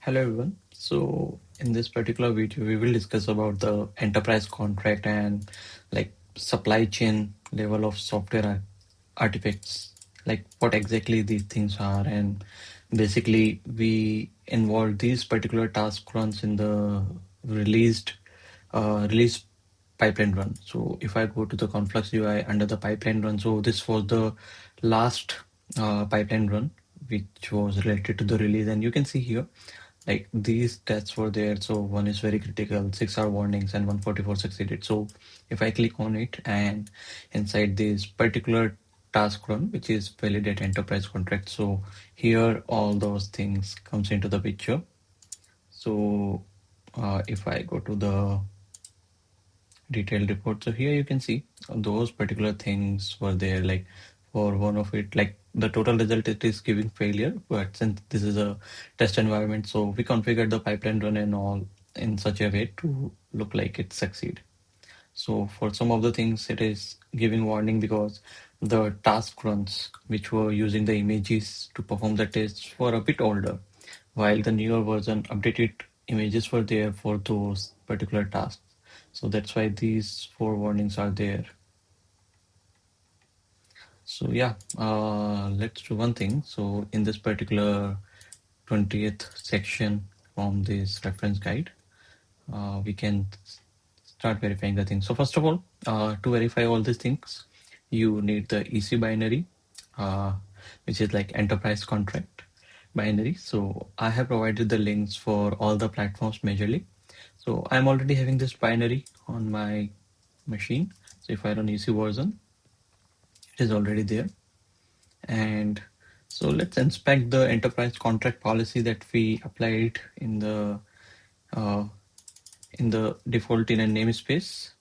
Hello everyone. So in this particular video, we will discuss about the enterprise contract and like supply chain level of software artifacts, like what exactly these things are, and basically we involve these particular task runs in the release pipeline run. So if I go to the Konflux UI under the pipeline run, so this was the last pipeline run which was related to the release, and you can see here like these tests were there. So one is very critical, 6 hour warnings, and 144 succeeded. So if I click on it and inside this particular task run, which is validate enterprise contract, so here all those things comes into the picture. So if I go to the detailed report, so here you can see those particular things were there. Like for one of it, like the total result, it is giving failure, but since this is a test environment, so we configured the pipeline run and all in such a way to look like it succeed. So for some of the things, it is giving warning because the task runs which were using the images to perform the tests were a bit older, while the newer version updated images were there for those particular tasks. So that's why these four warnings are there. So yeah, let's do one thing. So in this particular 20th section from this reference guide, we can start verifying the things. So first of all, to verify all these things, you need the EC binary, uh, which is like enterprise contract binary. So I have provided the links for all the platforms majorly. So I'm already having this binary on my machine. So if I run EC version, it is already there. And so let's inspect the enterprise contract policy that we applied uh, in the default in a namespace.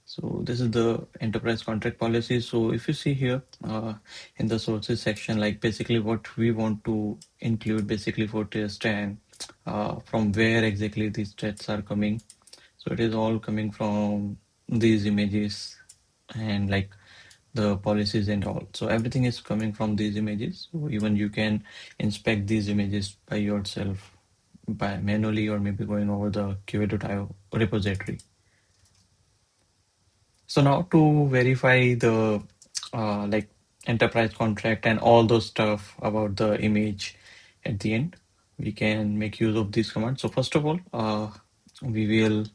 So this is the enterprise contract policy. So if you see here in the sources section, like basically what we want to include basically for test and from where exactly these tests are coming. So it is all coming from these images and like the policies and all. So everything is coming from these images. So even you can inspect these images by yourself, by manually, or maybe going over the QA.io repository. So now to verify the like enterprise contract and all those stuff about the image at the end, we can make use of this command. So first of all, we will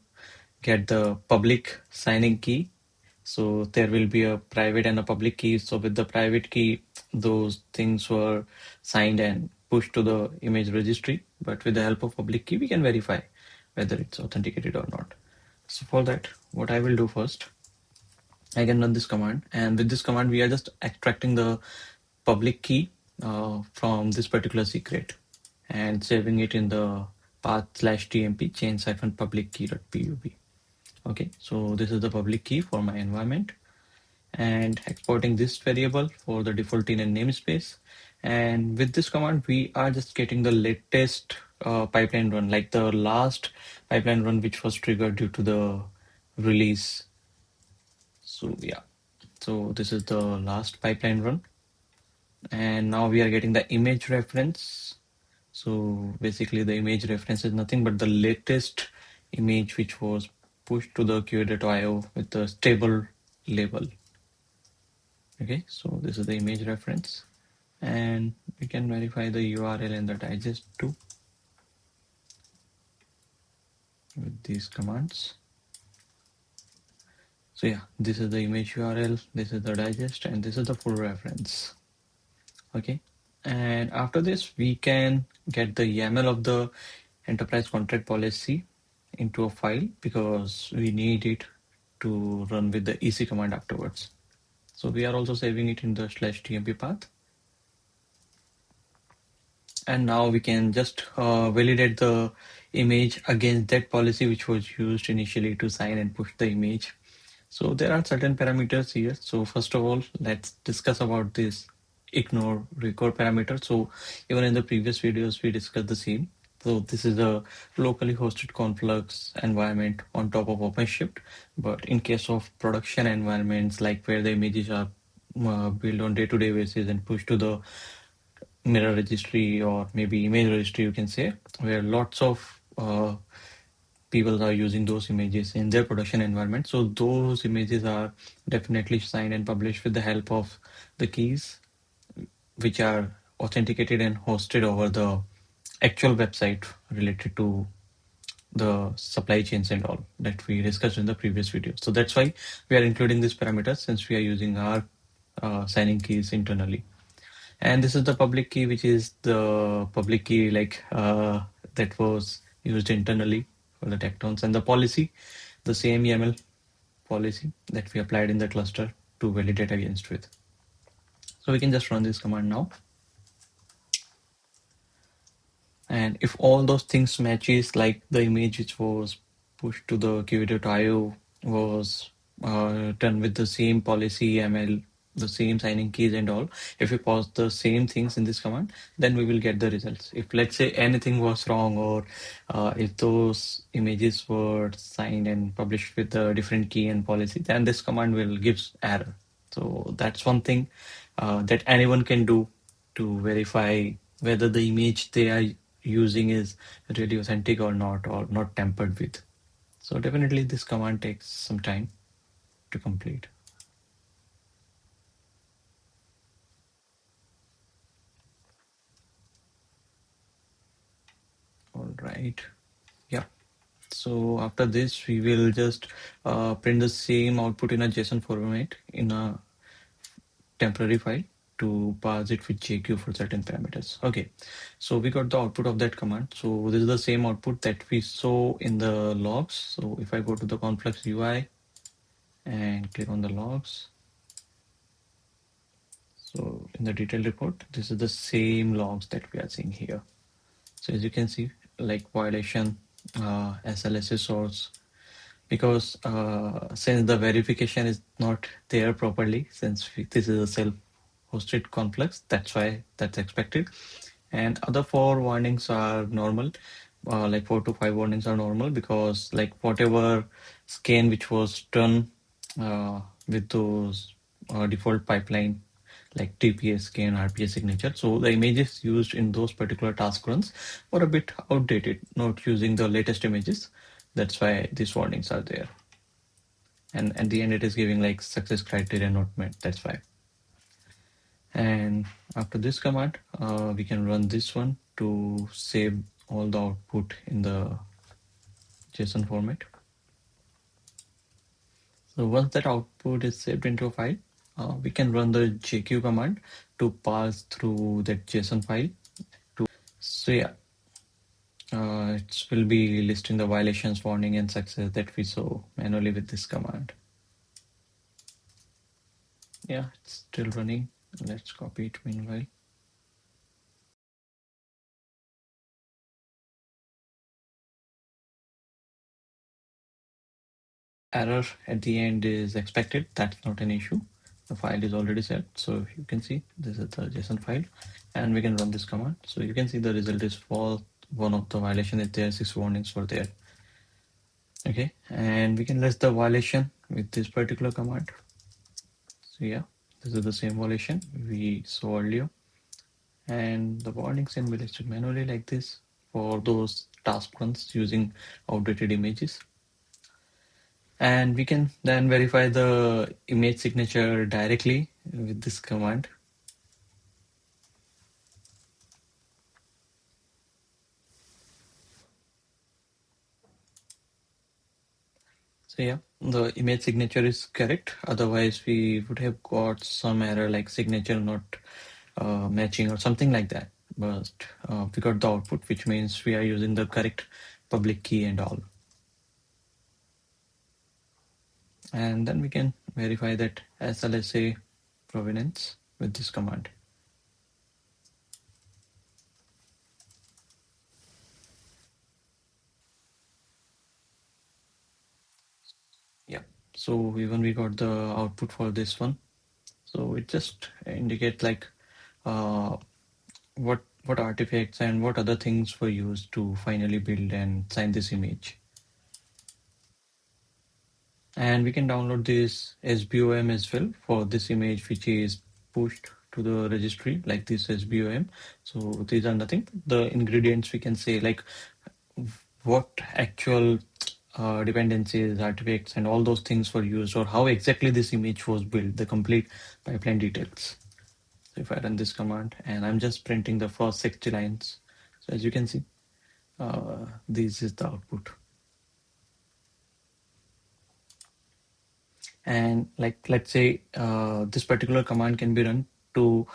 get the public signing key. So there will be a private and a public key. So with the private key, those things were signed and pushed to the image registry. But with the help of public key, we can verify whether it's authenticated or not. So for that, what I will do first, I can run this command, and with this command, we are just extracting the public key from this particular secret and saving it in the path/tmp chains-public key.pub. Okay, so this is the public key for my environment, and exporting this variable for the default in a namespace. And with this command, we are just getting the latest pipeline run, like the last pipeline run which was triggered due to the release. So yeah. So this is the last pipeline run. And now we are getting the image reference. So basically the image reference is nothing but the latest image which was pushed to the QA.io with the stable label. Okay, so this is the image reference. And we can verify the URL and the digest too with these commands. So yeah, this is the image URL, this is the digest, and this is the full reference. Okay, and after this we can get the YAML of the enterprise contract policy into a file because we need it to run with the EC command afterwards. So we are also saving it in the /tmp path. And now we can just validate the image against that policy which was used initially to sign and push the image. So there are certain parameters here. So first of all, let's discuss about this ignore record parameter. So even in the previous videos, we discussed the same. So this is a locally hosted Konflux environment on top of OpenShift. But in case of production environments, like where the images are built on day-to-day basis and pushed to the mirror registry or maybe image registry, you can say, where lots of people are using those images in their production environment. So those images are definitely signed and published with the help of the keys, which are authenticated and hosted over the actual website related to the supply chains and all that we discussed in the previous video. So that's why we are including these parameters, since we are using our signing keys internally. And this is the public key, which is the public key that was used internally for the tectons, and the policy, the same YAML policy that we applied in the cluster to validate against with. So we can just run this command now. And if all those things matches, like the image which was pushed to the QA.io was done with the same policy ML, the same signing keys and all, if we pause the same things in this command, then we will get the results. If let's say anything was wrong, or if those images were signed and published with a different key and policy, then this command will give error. So that's one thing that anyone can do to verify whether the image they are using is really authentic or not tampered with. So definitely this command takes some time to complete. All right. Yeah. So after this, we will just print the same output in a JSON format in a temporary file to parse it with JQ for certain parameters. Okay, so we got the output of that command. So this is the same output that we saw in the logs. So if I go to the Konflux UI and click on the logs, so in the detailed report, this is the same logs that we are seeing here. So as you can see, like violation, SLSA source, because since the verification is not there properly, since this is a self-hosted complex, that's why that's expected. And other four warnings are normal, like 4 to 5 warnings are normal, because like whatever scan which was done with those default pipeline like TPS scan, RPS signature. So the images used in those particular task runs were a bit outdated, not using the latest images. That's why these warnings are there. And at the end, it is giving like success criteria not met. That's why. And after this command, we can run this one to save all the output in the JSON format. So once that output is saved into a file, we can run the JQ command to pass through that JSON file. So yeah, it will be listing the violations, warning, and success that we saw manually with this command. Yeah, it's still running. Let's copy it meanwhile. Error at the end is expected. That's not an issue. The file is already set. So you can see this is the JSON file, and we can run this command. So you can see the result is false. One of the violation is there, 6 warnings were there. Okay, and we can list the violation with this particular command. So yeah, this is the same violation we saw earlier. And the warnings can be listed manually like this for those task runs using outdated images. And we can then verify the image signature directly with this command. So yeah, the image signature is correct. Otherwise, we would have got some error like signature not matching or something like that. But we got the output, which means we are using the correct public key and all. And then we can verify that SLSA provenance with this command. Yeah, so even we got the output for this one. So it just indicates like uh, what artifacts and what other things were used to finally build and sign this image. And we can download this SBOM as well for this image which is pushed to the registry like this SBOM. So these are nothing. The ingredients we can say like what actual dependencies, artifacts, and all those things were used, or how exactly this image was built, the complete pipeline details. So if I run this command and I'm just printing the first 60 lines, so as you can see, this is the output. And like, let's say this particular command can be run to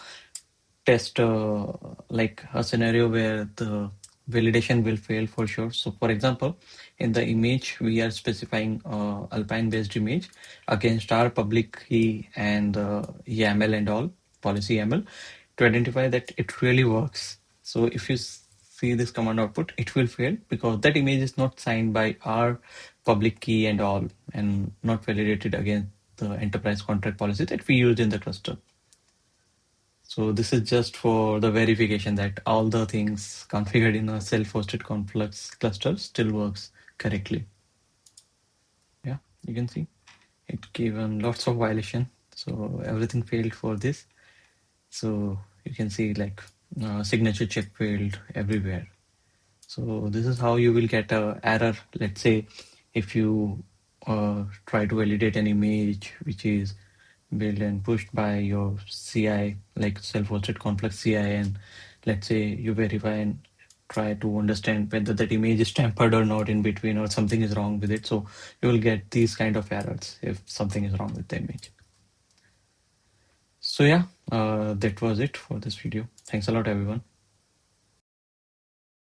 test like a scenario where the validation will fail for sure. So for example, in the image, we are specifying Alpine based image against our public key and YAML and all policy YAML to identify that it really works. So if you see this command output, it will fail because that image is not signed by our public key and all, and not validated against the enterprise contract policy that we used in the cluster. So this is just for the verification that all the things configured in a self-hosted Konflux cluster still works correctly. Yeah, you can see it given lots of violation. So everything failed for this. So you can see like signature check failed everywhere. So this is how you will get a error. Let's say if you try to validate an image which is built and pushed by your CI, like self-hosted complex CI, and let's say you verify and try to understand whether that image is tampered or not in between, or something is wrong with it. So you will get these kind of errors if something is wrong with the image. So yeah, that was it for this video. Thanks a lot, everyone.